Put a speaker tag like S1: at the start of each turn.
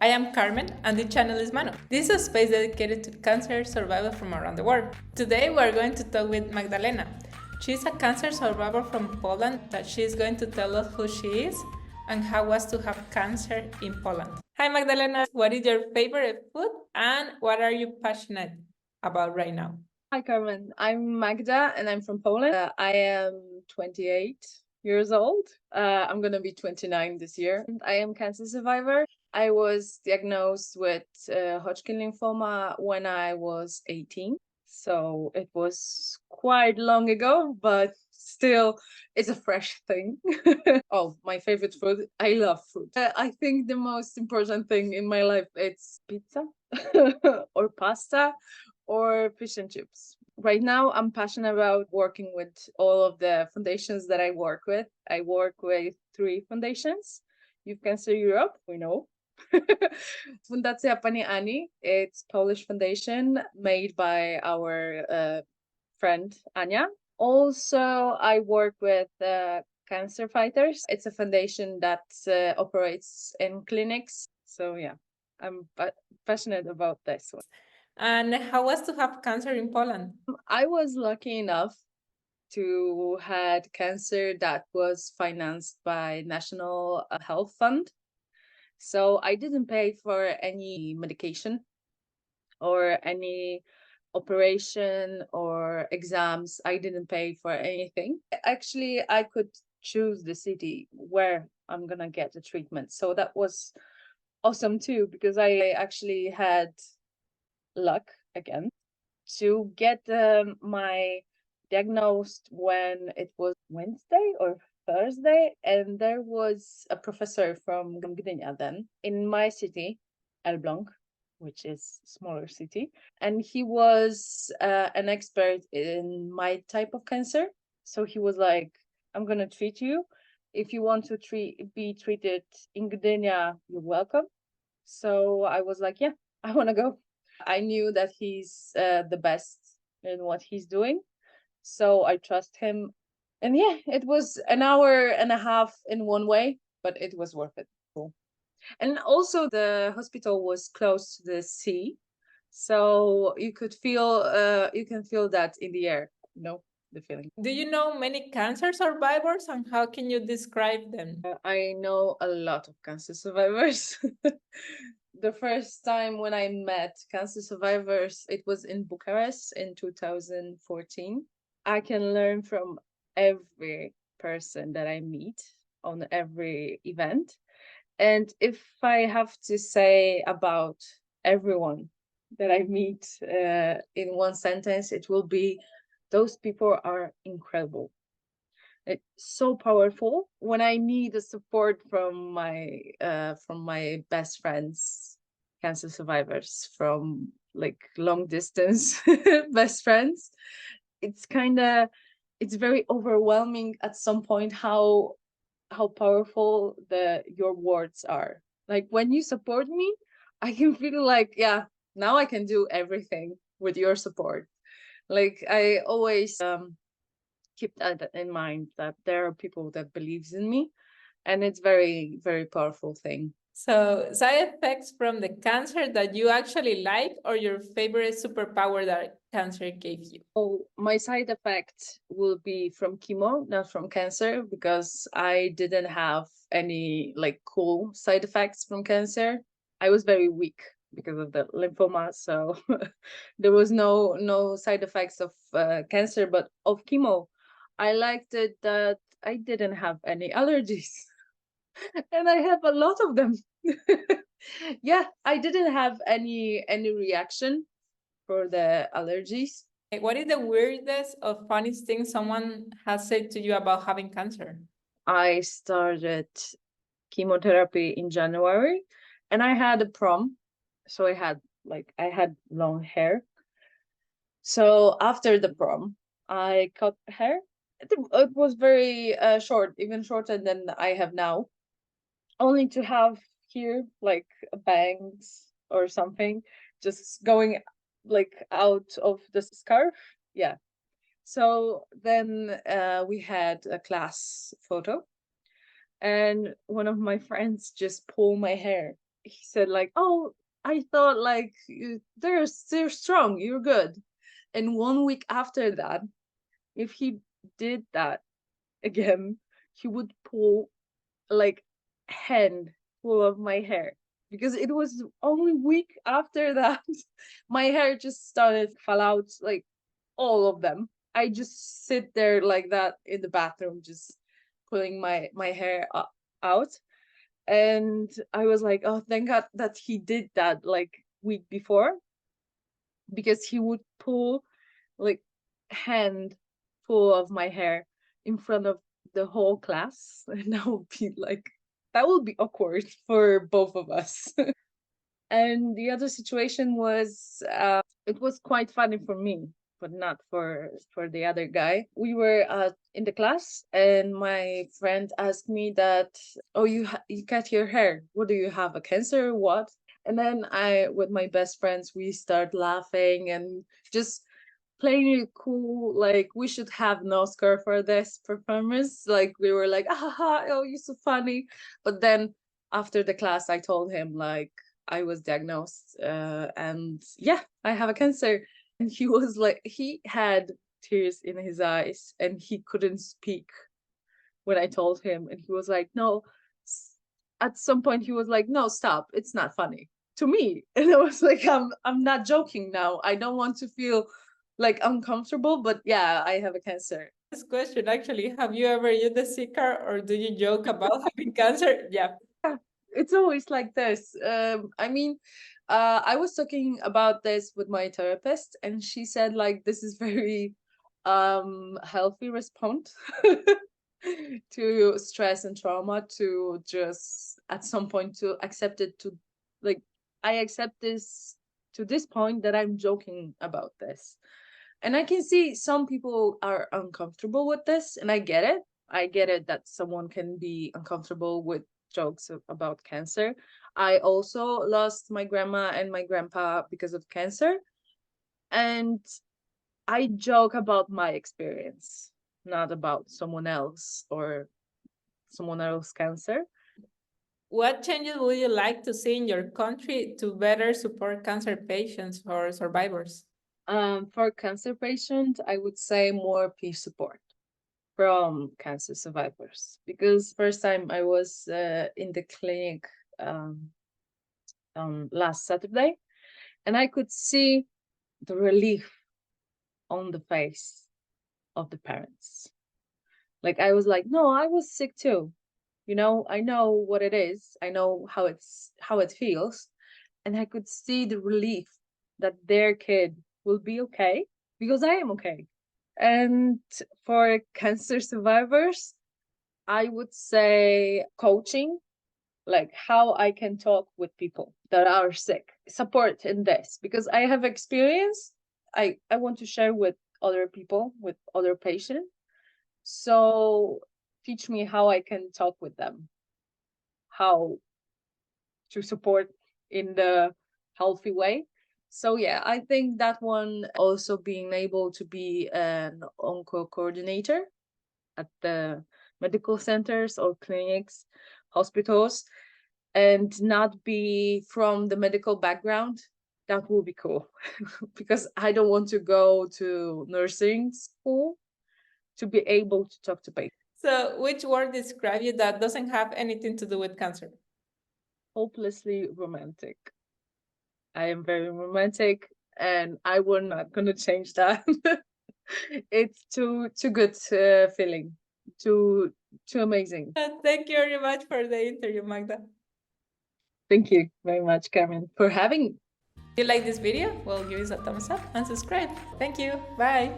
S1: I am Carmen, and this channel is MANO. This is a space dedicated to cancer survivors from around the world. Today we are going to talk with Magdalena. She's a cancer survivor from Poland that she is going to tell us who she is and how it was to have cancer in Poland. Hi Magdalena, what is your favorite food and what are you passionate about right now?
S2: Hi, Carmen. I'm Magda and I'm from Poland. I am 28 years old. I'm going to be 29 this year. I am cancer survivor. I was diagnosed with Hodgkin lymphoma when I was 18. So it was quite long ago, but still it's a fresh thing. Oh, my favorite food. I love food. I think the most important thing in my life it's pizza or pasta or fish and chips. Right now, I'm passionate about working with all of the foundations that I work with. I work with 3 foundations. Youth Cancer Europe, we know. Fundacja Pani Ani, it's Polish foundation made by our friend Ania. Also, I work with Cancer Fighters. It's a foundation that operates in clinics. So yeah, I'm passionate about this one.
S1: And how was to have cancer in Poland?
S2: I was lucky enough to had cancer that was financed by National Health Fund. So I didn't pay for any medication or any operation or exams. I didn't pay for anything. Actually, I could choose the city where I'm gonna get the treatment. So that was awesome too, because I actually had luck again to get my diagnosed when it was Wednesday or Thursday, and there was a professor from Gdynia then in my city, Elbląg, which is smaller city, and he was an expert in my type of cancer. So he was like, "I'm gonna treat you. If you want to be treated in Gdynia, you're welcome." So I was like, "Yeah, I want to go." I knew that he's the best in what he's doing. So I trust him. And yeah, it was an hour and a half in one way, but it was worth it. Cool. And also the hospital was close to the sea. So you can feel that in the air, the feeling.
S1: Do you know many cancer survivors and how can you describe them?
S2: I know a lot of cancer survivors. The first time when I met cancer survivors, it was in Bucharest in 2014. I can learn from every person that I meet on every event. And if I have to say about everyone that I meet in one sentence, it will be those people are incredible. It's so powerful. When I need a support from my best friends, cancer survivors, from like long distance best friends, it's kind of it's very overwhelming at some point how powerful your words are. Like when you support me, I can feel like, yeah, now I can do everything with your support. Like I always keep that in mind, that there are people that believes in me, and it's very, very powerful thing.
S1: So, side effects from the cancer that you actually like or your favorite superpower that cancer gave you?
S2: Oh, my side effect will be from chemo, not from cancer, because I didn't have any like cool side effects from cancer. I was very weak because of the lymphoma, so there was no side effects of cancer, but of chemo. I liked it that I didn't have any allergies, and I have a lot of them. Yeah, I didn't have any reaction for the allergies.
S1: What is the weirdest or funniest thing someone has said to you about having cancer?
S2: I started chemotherapy in January, and I had a prom. So I had long hair. So after the prom, I cut hair. It was very short, even shorter than I have now. Only to have here like bangs or something just going like out of the scarf. Yeah. So then we had a class photo, and one of my friends just pulled my hair he said like, "Oh, I thought like they're strong, you're good." And 1 week after that, if he did that again, he would pull like hand full of my hair, because it was only week after that my hair just started fall out, like all of them. I just sit there like that in the bathroom, just pulling my hair out. And I was like, oh, thank God that he did that like week before, because he would pull like hand full of my hair in front of the whole class and that would be awkward for both of us. And the other situation was it was quite funny for me, but not for the other guy. We were in the class, and my friend asked me that, "Oh, you cut your hair. What do you have? A cancer? Or what?" And then I, with my best friends, we start laughing and just playing it cool. Like we should have an Oscar for this performance. Like we were like, "Ah, oh, you're so funny." But then after the class, I told him like I was diagnosed, and yeah, I have a cancer. And he was like, he had tears in his eyes, and he couldn't speak when I told him. And he was like, "No." At some point, he was like, "No, stop. It's not funny to me." And I was like, I'm not joking now. I don't want to feel like uncomfortable, but yeah, I have a cancer.
S1: This question actually, have you ever used a sick car or do you joke about having cancer? Yeah.
S2: Yeah, it's always like this. I mean, I was talking about this with my therapist, and she said like this is very healthy response to stress and trauma, to just at some point to accept it, to like I accept this to this point that I'm joking about this. And I can see some people are uncomfortable with this, and I get it. I get it that someone can be uncomfortable with jokes about cancer. I also lost my grandma and my grandpa because of cancer, and I joke about my experience, not about someone else or someone else's cancer.
S1: What changes would you like to see in your country to better support cancer patients or survivors?
S2: For cancer patients, I would say more peer support from cancer survivors, because first time I was in the clinic um, last Saturday, and I could see the relief on the face of the parents. Like I was like, no, I was sick too. I know what it is. I know how it feels, and I could see the relief that their kid will be okay because I am okay. And for cancer survivors, I would say coaching, like how I can talk with people that are sick, support in this, because I have experience. I want to share with other people, with other patients. So teach me how I can talk with them, how to support in the healthy way. So yeah, I think that one, also being able to be an onco coordinator at the medical centers or clinics, hospitals, and not be from the medical background, that will be cool. Because I don't want to go to nursing school to be able to talk to patients.
S1: So, which word describe you that doesn't have anything to do with cancer?
S2: Hopelessly romantic. I am very romantic, and I will not gonna change that. It's too good feeling, too amazing.
S1: Thank you very much for the interview, Magda.
S2: Thank you very much, Carmen, for having.
S1: If you like this video, well, give us a thumbs up and subscribe. Thank you. Bye.